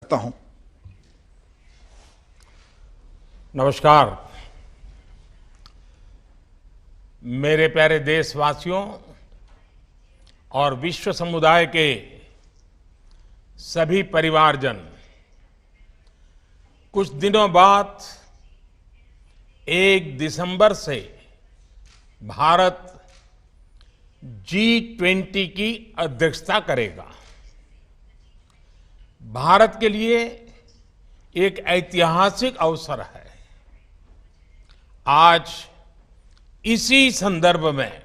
सकता हूं। नमस्कार। मेरे प्यारे देशवासियों और विश्व समुदाय के सभी परिवारजन, कुछ दिनों बाद 1 दिसंबर से भारत G20 की अध्यक्षता करेगा। भारत के लिए एक ऐतिहासिक अवसर है। आज इसी संदर्भ में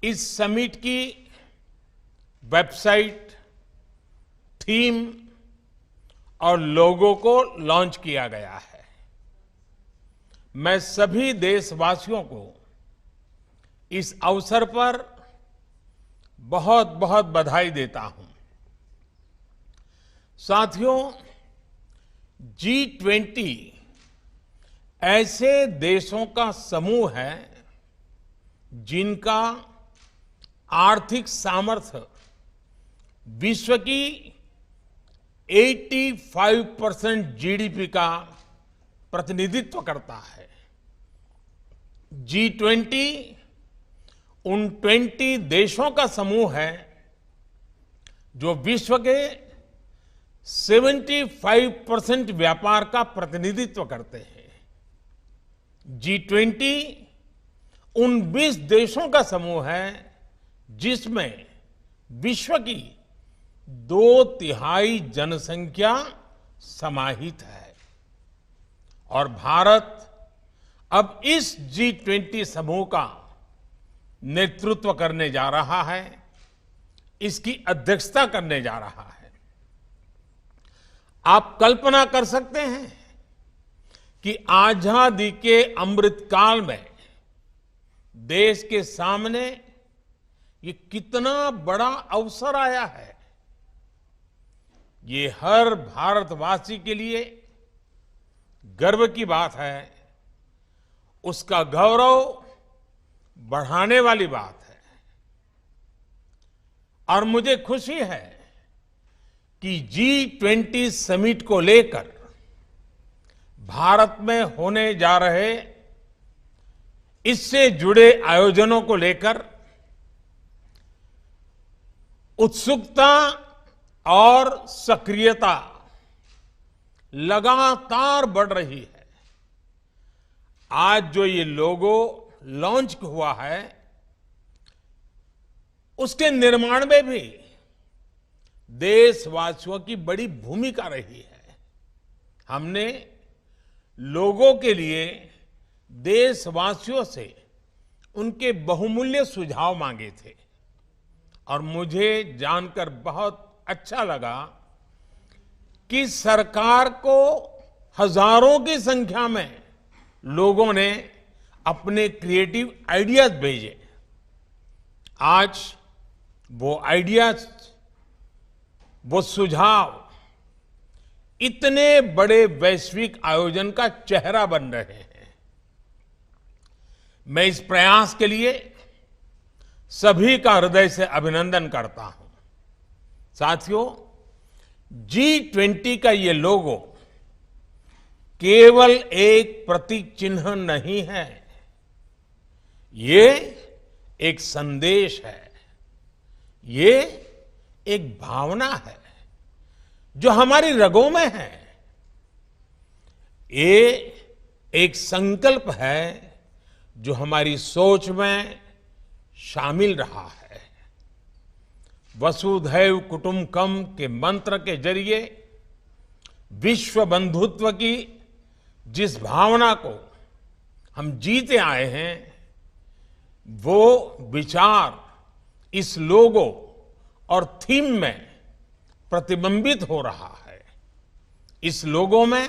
इस समिट की वेबसाइट, थीम और लोगो को लॉन्च किया गया है। मैं सभी देशवासियों को इस अवसर पर बहुत बहुत बधाई देता हूं। साथियों, G20 ऐसे देशों का समूह है जिनका आर्थिक सामर्थ्य विश्व की 85% जीडीपी का प्रतिनिधित्व करता है। G20 उन 20 देशों का समूह है जो विश्व के 75% व्यापार का प्रतिनिधित्व करते हैं। G20 उन 20 देशों का समूह है जिसमें विश्व की 2/3 जनसंख्या समाहित है और भारत अब इस G20 समूह का नेतृत्व करने जा रहा है, इसकी अध्यक्षता करने जा रहा है। आप कल्पना कर सकते हैं कि आजादी के अमृत काल में देश के सामने ये कितना बड़ा अवसर आया है। ये हर भारतवासी के लिए गर्व की बात है, उसका गौरव बढ़ाने वाली बात है। और मुझे खुशी है कि G20 समिट को लेकर भारत में होने जा रहे इससे जुड़े आयोजनों को लेकर उत्सुकता और सक्रियता लगातार बढ़ रही है। आज जो ये लोगो लॉन्च हुआ है, उसके निर्माण में भी देशवासियों की बड़ी भूमिका रही है। हमने लोगों के लिए देशवासियों से उनके बहुमूल्य सुझाव मांगे थे और मुझे जानकर बहुत अच्छा लगा कि सरकार को हजारों की संख्या में लोगों ने अपने क्रिएटिव आइडियाज भेजे। आज वो आइडियाज, वो सुझाव इतने बड़े वैश्विक आयोजन का चेहरा बन रहे हैं। मैं इस प्रयास के लिए सभी का हृदय से अभिनंदन करता हूं। साथियों, G20 का ये लोगो केवल एक प्रतीक चिन्ह नहीं है, ये एक संदेश है, ये एक भावना है जो हमारी रगों में है। ये एक संकल्प है जो हमारी सोच में शामिल रहा है। वसुधैव कुटुंबकम के मंत्र के जरिए विश्व बंधुत्व की जिस भावना को हम जीते आए हैं, वो विचार इस लोगो और थीम में प्रतिबिंबित हो रहा है। इस लोगो में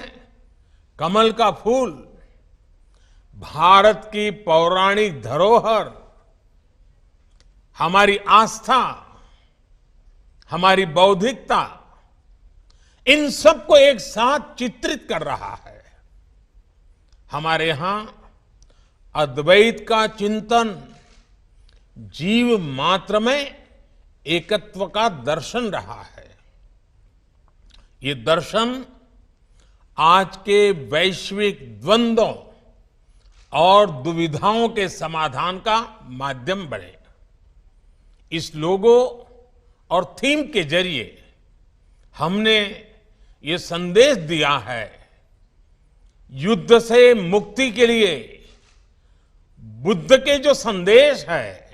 कमल का फूल, भारत की पौराणिक धरोहर, हमारी आस्था, हमारी बौद्धिकता, इन सबको एक साथ चित्रित कर रहा है। हमारे यहां अद्वैत का चिंतन जीव मात्र में एकत्व का दर्शन रहा है। ये दर्शन आज के वैश्विक द्वंद्वों और दुविधाओं के समाधान का माध्यम बने। इस लोगो और थीम के जरिए हमने ये संदेश दिया है, युद्ध से मुक्ति के लिए बुद्ध के जो संदेश है,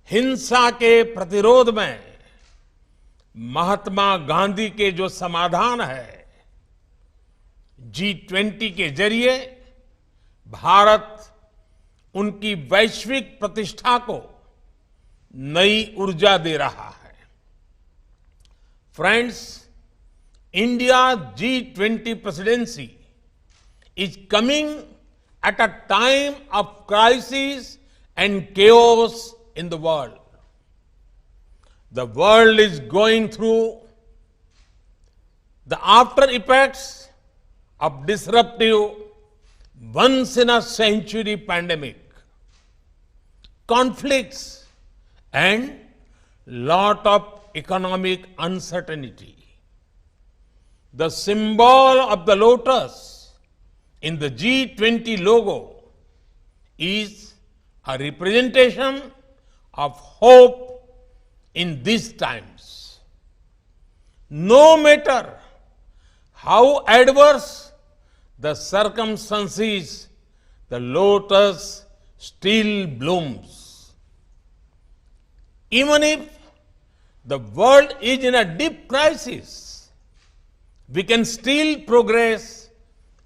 हिंसा के प्रतिरोध में महात्मा गांधी के जो समाधान है, G20 के जरिए भारत उनकी वैश्विक प्रतिष्ठा को नई ऊर्जा दे रहा है। Friends, India G20 presidency is coming at a time of crisis and chaos in the world. The world is going through the after effects of disruptive, once in a century pandemic, conflicts, and lot of economic uncertainty. The symbol of the lotus in the G20 logo is a representation of hope in these times. No matter how adverse the circumstances, the lotus still blooms. Even if the world is in a deep crisis, we can still progress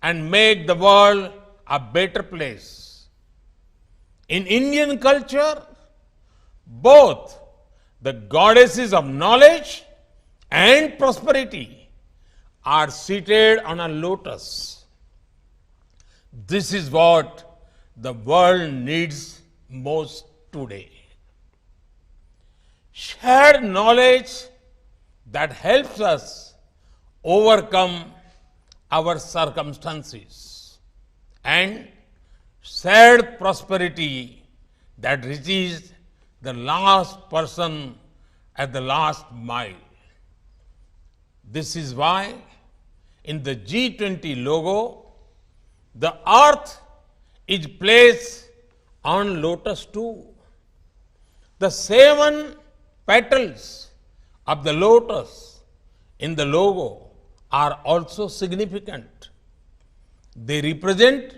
and make the world a better place. In Indian culture, both the goddesses of knowledge and prosperity are seated on a lotus. This is what the world needs most today. Shared knowledge that helps us overcome our circumstances, and shared prosperity that reaches the last person at the last mile. This is why in the G20 logo, the earth is placed on lotus too. The 7 petals of the lotus in the logo are also significant. They represent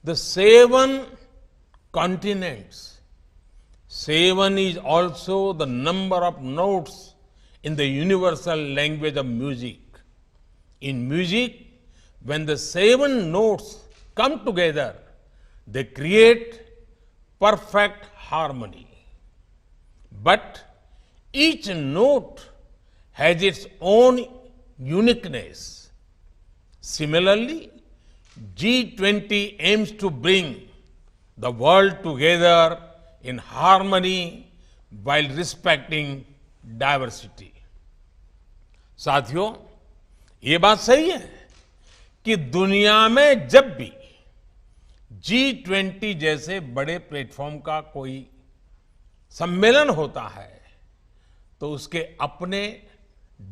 the 7 continents. 7 is also the number of notes in the universal language of music. In music, when the 7 notes come together, they create perfect harmony. But each note has its own uniqueness. Similarly, G20 aims to bring the world together in harmony while respecting diversity. साथियों, ये बात सही है कि दुनिया में जब भी G20 जैसे बड़े प्लेटफॉर्म का कोई सम्मेलन होता है, तो उसके अपने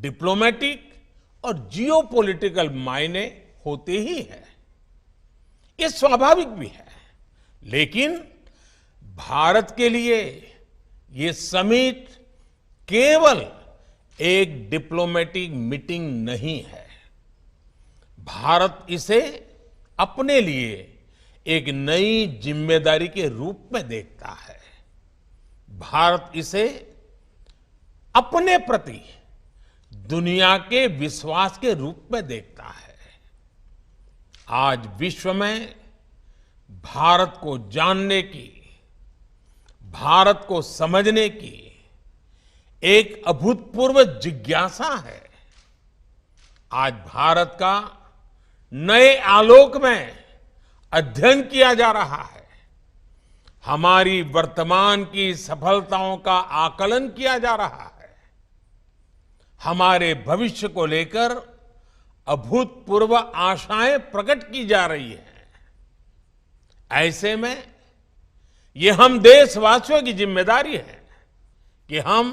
डिप्लोमेटिक और जियोपॉलिटिकल मायने होते ही हैं। ये स्वाभाविक भी है, लेकिन भारत के लिए ये समिट केवल एक डिप्लोमेटिक मीटिंग नहीं है। भारत इसे अपने लिए एक नई जिम्मेदारी के रूप में देखता है। भारत इसे अपने प्रति दुनिया के विश्वास के रूप में देखता है। आज विश्व में भारत को जानने की, भारत को समझने की एक अभूतपूर्व जिज्ञासा है। आज भारत का नए आलोक में अध्ययन किया जा रहा है। हमारी वर्तमान की सफलताओं का आकलन किया जा रहा है। हमारे भविष्य को लेकर अभूतपूर्व आशाएं प्रकट की जा रही हैं। ऐसे में ये हम देशवासियों की जिम्मेदारी है कि हम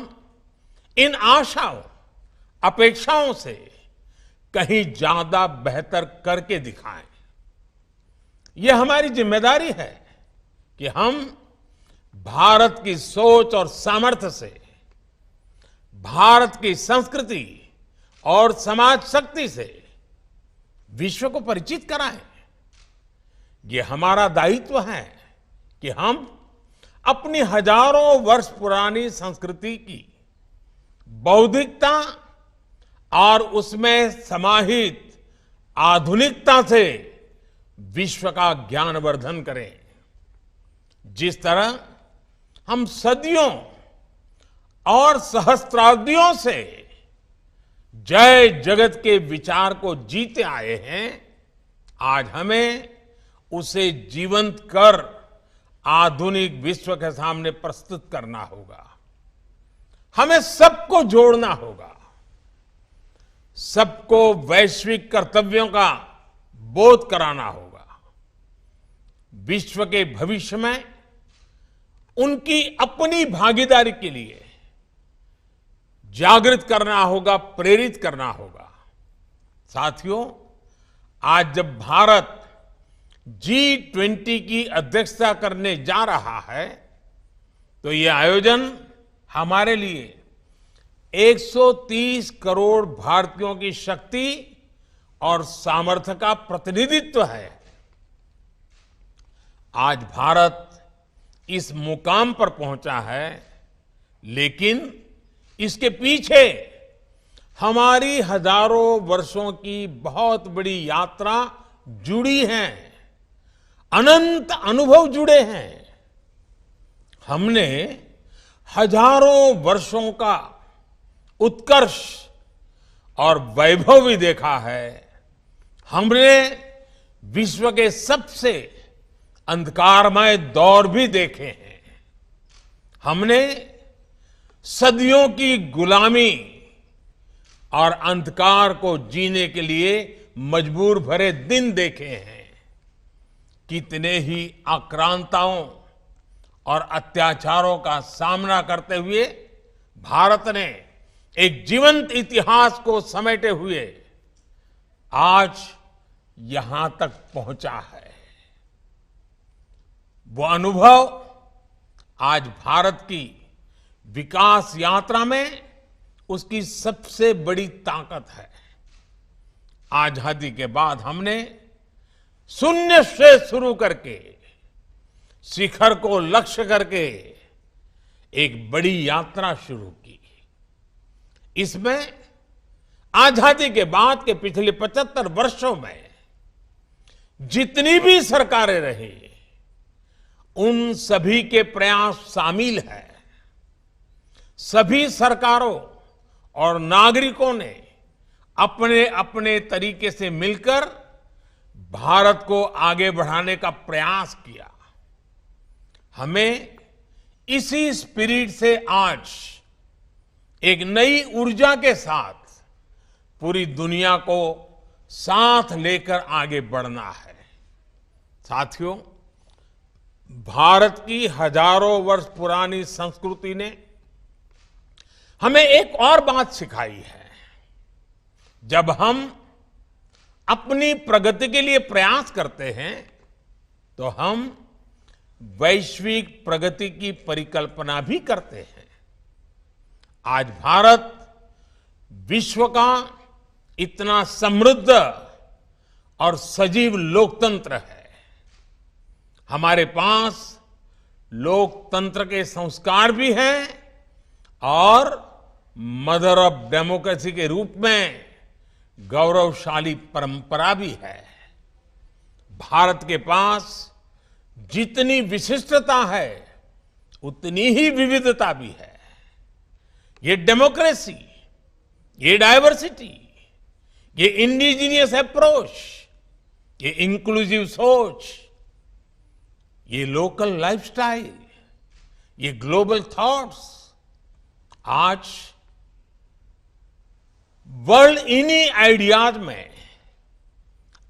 इन आशाओं, अपेक्षाओं से कहीं ज्यादा बेहतर करके दिखाएं। यह हमारी जिम्मेदारी है कि हम भारत की सोच और सामर्थ्य से, भारत की संस्कृति और समाज शक्ति से विश्व को परिचित कराएं। ये हमारा दायित्व है कि हम अपनी हजारों वर्ष पुरानी संस्कृति की बौद्धिकता और उसमें समाहित आधुनिकता से विश्व का ज्ञानवर्धन करें। जिस तरह हम सदियों और सहस्त्राब्दियों से जय जगत के विचार को जीते आए हैं, आज हमें उसे जीवंत कर आधुनिक विश्व के सामने प्रस्तुत करना होगा। हमें सबको जोड़ना होगा, सबको वैश्विक कर्तव्यों का बोध कराना होगा। विश्व के भविष्य में उनकी अपनी भागीदारी के लिए जागृत करना होगा, प्रेरित करना होगा। साथियों, आज जब भारत G20 की अध्यक्षता करने जा रहा है, तो ये आयोजन हमारे लिए 130 करोड़ भारतीयों की शक्ति और सामर्थ्य का प्रतिनिधित्व है। आज भारत इस मुकाम पर पहुंचा है, लेकिन इसके पीछे हमारी हजारों वर्षों की बहुत बड़ी यात्रा जुड़ी है, अनंत अनुभव जुड़े हैं। हमने हजारों वर्षों का उत्कर्ष और वैभव भी देखा है। हमने विश्व के सबसे अंधकारमय दौर भी देखे हैं। हमने सदियों की गुलामी और अंधकार को जीने के लिए मजबूर भरे दिन देखे हैं। कितने ही आक्रांताओं और अत्याचारों का सामना करते हुए भारत ने एक जीवंत इतिहास को समेटे हुए आज यहां तक पहुंचा है। वो अनुभव आज भारत की विकास यात्रा में उसकी सबसे बड़ी ताकत है। आजादी के बाद हमने शून्य से शुरू करके शिखर को लक्ष्य करके एक बड़ी यात्रा शुरू की। इसमें आजादी के बाद के पिछले 75 वर्षों में जितनी भी सरकारें रही, उन सभी के प्रयास शामिल है। सभी सरकारों और नागरिकों ने अपने अपने तरीके से मिलकर भारत को आगे बढ़ाने का प्रयास किया। हमें इसी स्पिरिट से आज एक नई ऊर्जा के साथ पूरी दुनिया को साथ लेकर आगे बढ़ना है। साथियों, भारत की हजारों वर्ष पुरानी संस्कृति ने हमें एक और बात सिखाई है। जब हम अपनी प्रगति के लिए प्रयास करते हैं, तो हम वैश्विक प्रगति की परिकल्पना भी करते हैं। आज भारत विश्व का इतना समृद्ध और सजीव लोकतंत्र है। हमारे पास लोकतंत्र के संस्कार भी हैं और मदर ऑफ डेमोक्रेसी के रूप में गौरवशाली परंपरा भी है। भारत के पास जितनी विशिष्टता है, उतनी ही विविधता भी है। ये डेमोक्रेसी, ये डायवर्सिटी, ये इंडिजीनियस अप्रोच, ये इंक्लूसिव सोच, ये लोकल लाइफस्टाइल, ये ग्लोबल थॉट्स आज वर्ल्ड इन्हीं आइडियाज में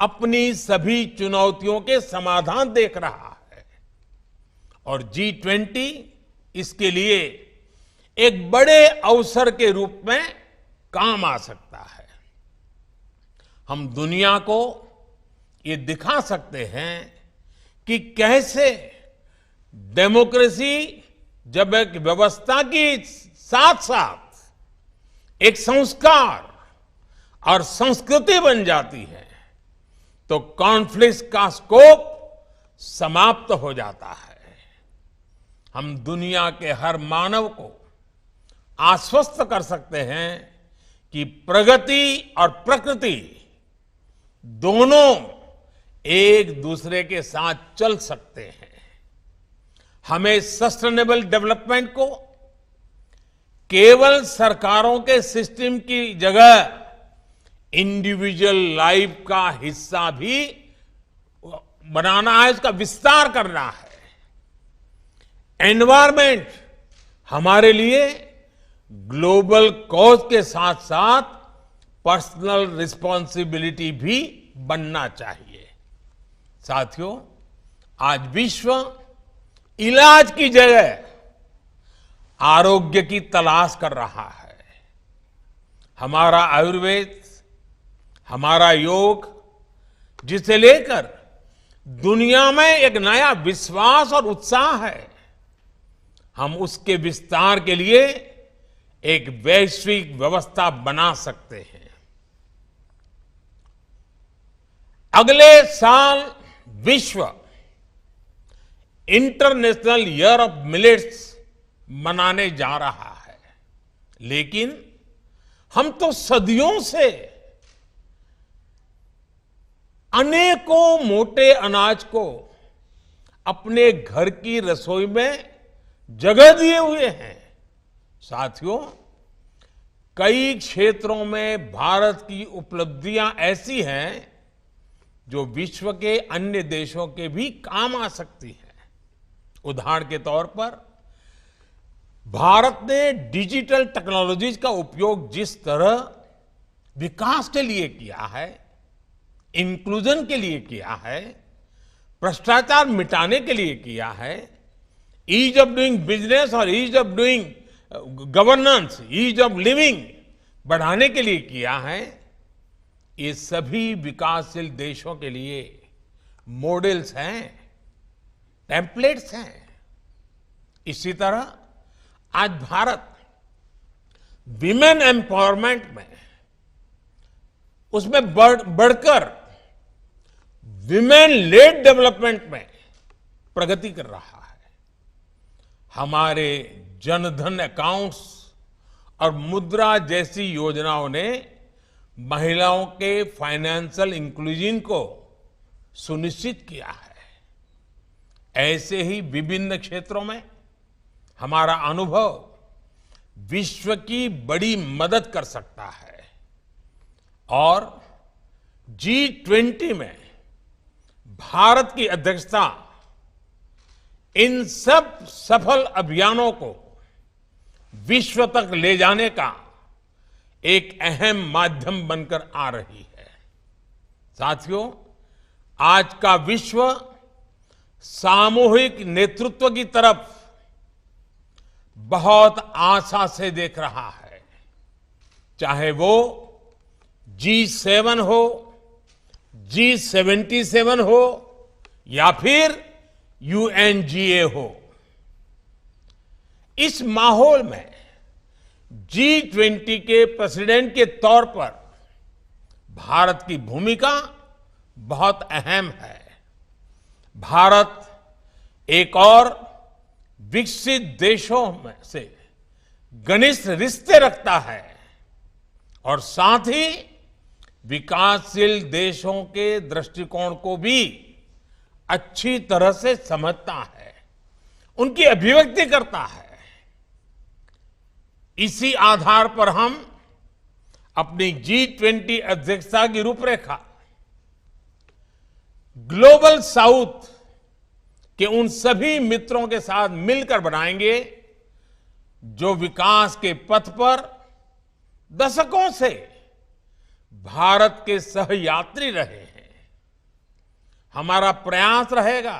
अपनी सभी चुनौतियों के समाधान देख रहा है। और G20 इसके लिए एक बड़े अवसर के रूप में काम आ सकता है। हम दुनिया को ये दिखा सकते हैं कि कैसे डेमोक्रेसी जब एक व्यवस्था की साथ साथ एक संस्कार और संस्कृति बन जाती है तो कॉन्फ्लिक्ट का स्कोप समाप्त हो जाता है। हम दुनिया के हर मानव को आश्वस्त कर सकते हैं कि प्रगति और प्रकृति दोनों एक दूसरे के साथ चल सकते हैं। हमें सस्टेनेबल डेवलपमेंट को केवल सरकारों के सिस्टम की जगह इंडिविजुअल लाइफ का हिस्सा भी बनाना है, इसका विस्तार करना है। एनवायरमेंट हमारे लिए ग्लोबल कॉज के साथ साथ पर्सनल रिस्पॉन्सिबिलिटी भी बनना चाहिए। साथियों, आज विश्व इलाज की जगह आरोग्य की तलाश कर रहा है। हमारा आयुर्वेद, हमारा योग, जिसे लेकर दुनिया में एक नया विश्वास और उत्साह है, हम उसके विस्तार के लिए एक वैश्विक व्यवस्था बना सकते हैं। अगले साल विश्व इंटरनेशनल ईयर ऑफ मिलेट्स मनाने जा रहा है, लेकिन हम तो सदियों से अनेकों मोटे अनाज को अपने घर की रसोई में जगह दिए हुए हैं। साथियों, कई क्षेत्रों में भारत की उपलब्धियां ऐसी हैं जो विश्व के अन्य देशों के भी काम आ सकती है। उदाहरण के तौर पर भारत ने डिजिटल टेक्नोलॉजीज का उपयोग जिस तरह विकास के लिए किया है, इंक्लूजन के लिए किया है, भ्रष्टाचार मिटाने के लिए किया है, ईज ऑफ डूइंग बिजनेस और ease of doing governance, ease of living बढ़ाने के लिए किया है, ये सभी विकासशील देशों के लिए मॉडल्स हैं, टेम्पलेट्स हैं। इसी तरह आज भारत विमेन एम्पावरमेंट में उसमें बढ़कर विमेन लेड डेवलपमेंट में प्रगति कर रहा है। हमारे जनधन अकाउंट्स और मुद्रा जैसी योजनाओं ने महिलाओं के फाइनेंशियल इंक्लूजन को सुनिश्चित किया है। ऐसे ही विभिन्न क्षेत्रों में हमारा अनुभव विश्व की बड़ी मदद कर सकता है और G20 में भारत की अध्यक्षता इन सब सफल अभियानों को विश्व तक ले जाने का एक अहम माध्यम बनकर आ रही है। साथियों, आज का विश्व सामूहिक नेतृत्व की तरफ बहुत आशा से देख रहा है, चाहे वो G7 हो, G77 हो या फिर UNGA हो। इस माहौल में G20 के प्रेसिडेंट के तौर पर भारत की भूमिका बहुत अहम है। भारत एक और विकसित देशों में से घनिष्ठ रिश्ते रखता है और साथ ही विकासशील देशों के दृष्टिकोण को भी अच्छी तरह से समझता है, उनकी अभिव्यक्ति करता है। इसी आधार पर हम अपनी G20 अध्यक्षता की रूपरेखा ग्लोबल साउथ के उन सभी मित्रों के साथ मिलकर बनाएंगे जो विकास के पथ पर दशकों से भारत के सहयात्री रहे हैं। हमारा प्रयास रहेगा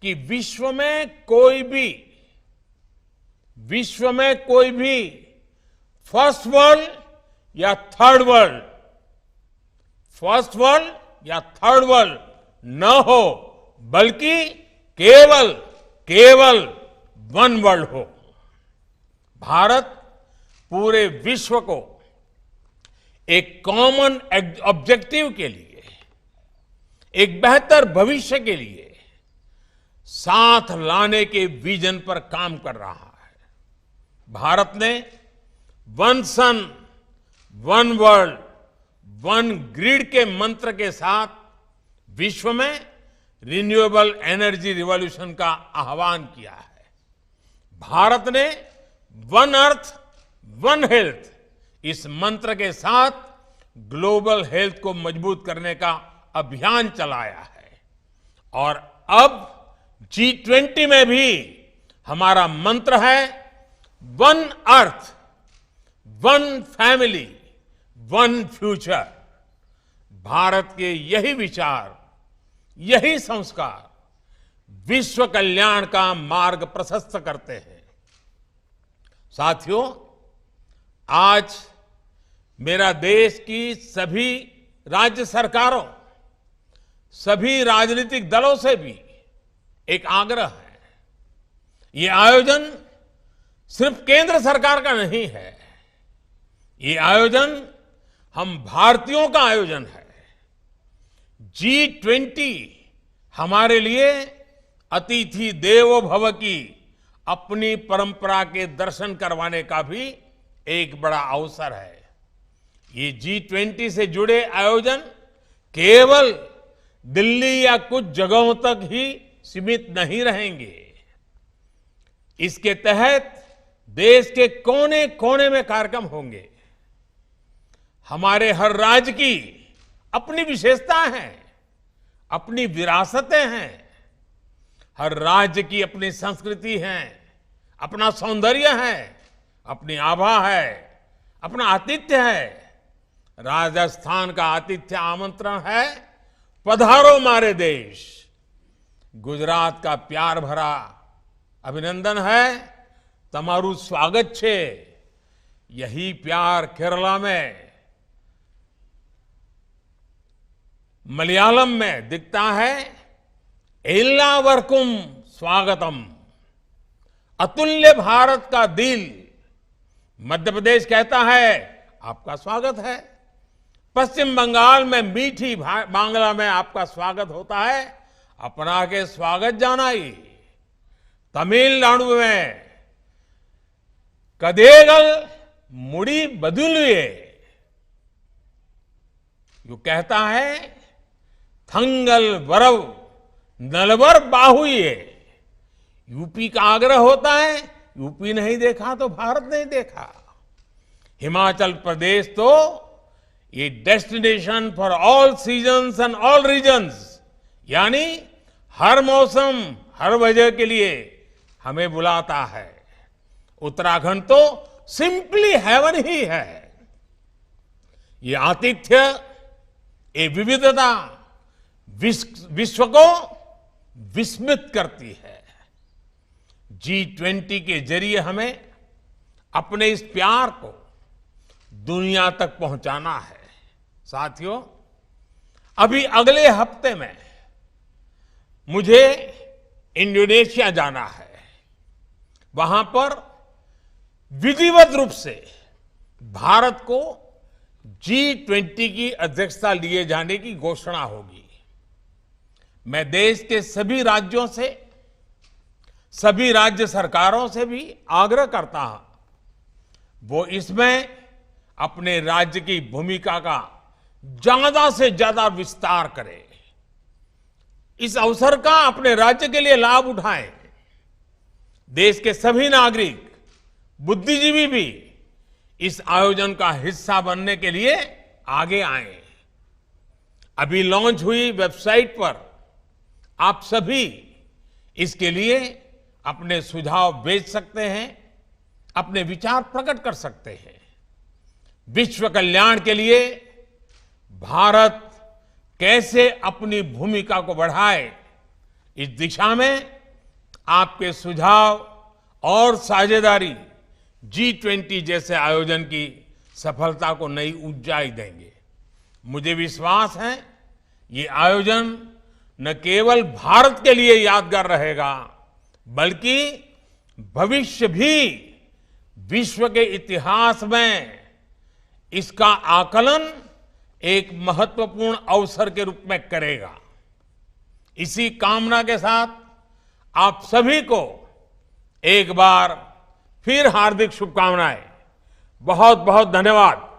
कि विश्व में कोई भी विश्व में कोई भी फर्स्ट वर्ल्ड या थर्ड वर्ल्ड न हो, बल्कि केवल वन वर्ल्ड हो। भारत पूरे विश्व को एक कॉमन ऑब्जेक्टिव के लिए, एक बेहतर भविष्य के लिए साथ लाने के विजन पर काम कर रहा है। भारत ने वन सन, वन वर्ल्ड, वन ग्रिड के मंत्र के साथ विश्व में रिन्यूएबल एनर्जी रिवॉल्यूशन का आह्वान किया है। भारत ने वन अर्थ, वन हेल्थ इस मंत्र के साथ ग्लोबल हेल्थ को मजबूत करने का अभियान चलाया है। और अब G20 में भी हमारा मंत्र है one earth, one family, one future. Bharat के यही विचार, यही संस्कार विश्व कल्याण का मार्ग प्रशस्त करते हैं। साथियों, आज मेरा देश की सभी राज्य सरकारों, सभी राजनीतिक दलों से भी एक आग्रह है। ये आयोजन सिर्फ केंद्र सरकार का नहीं है, ये आयोजन हम भारतीयों का आयोजन है। G20 हमारे लिए अतिथि देवो भव की अपनी परंपरा के दर्शन करवाने का भी एक बड़ा अवसर है। ये G20 से जुड़े आयोजन केवल दिल्ली या कुछ जगहों तक ही सीमित नहीं रहेंगे। इसके तहत देश के कोने कोने में कार्यक्रम होंगे। हमारे हर राज्य की अपनी विशेषताएं हैं, अपनी विरासतें हैं। हर राज्य की अपनी संस्कृति है, अपना सौंदर्य है, अपनी आभा है, अपना आतिथ्य है। राजस्थान का आतिथ्य आमंत्रण है, पधारो मारे देश। गुजरात का प्यार भरा अभिनंदन है, तमारू स्वागत छे। यही प्यार केरला में, मलयालम में दिखता है, एल्लावर्कुम स्वागतम। अतुल्य भारत का दिल मध्य प्रदेश कहता है, आपका स्वागत है। पश्चिम बंगाल में मीठी बांग्ला में आपका स्वागत होता है, अपना के स्वागत जानाई। तमिलनाडु में कदेगल मुड़ी बदुलिए, यू कहता है, थंगल वरव नलवर बाहुए। यूपी का आग्रह होता है, यूपी नहीं देखा तो भारत नहीं देखा। हिमाचल प्रदेश तो ये destination for all seasons and all reasons, यानी हर मौसम, हर वजह के लिए हमें बुलाता है। उत्तराखंड तो सिंपली हेवन ही है। ये आतिथ्य, ये विविधता विश्व को विस्मित करती है। G20 के जरिए हमें अपने इस प्यार को दुनिया तक पहुंचाना है। साथियों, अभी अगले हफ्ते में मुझे इंडोनेशिया जाना है। वहां पर विधिवत रूप से भारत को G20 की अध्यक्षता लिए जाने की घोषणा होगी। मैं देश के सभी राज्यों से, सभी राज्य सरकारों से भी आग्रह करता हूं, वो इसमें अपने राज्य की भूमिका का ज्यादा से ज्यादा विस्तार करें। इस अवसर का अपने राज्य के लिए लाभ उठाएं। देश के सभी नागरिक, बुद्धिजीवी भी इस आयोजन का हिस्सा बनने के लिए आगे आए। अभी लॉन्च हुई वेबसाइट पर आप सभी इसके लिए अपने सुझाव भेज सकते हैं, अपने विचार प्रकट कर सकते हैं। विश्व कल्याण के लिए भारत कैसे अपनी भूमिका को बढ़ाए, इस दिशा में आपके सुझाव और साझेदारी G20 जैसे आयोजन की सफलता को नई ऊंचाई देंगे। मुझे विश्वास है ये आयोजन न केवल भारत के लिए यादगार रहेगा, बल्कि भविष्य भी विश्व के इतिहास में इसका आकलन एक महत्वपूर्ण अवसर के रूप में करेगा। इसी कामना के साथ आप सभी को एक बार फिर हार्दिक शुभकामनाएं। बहुत बहुत धन्यवाद।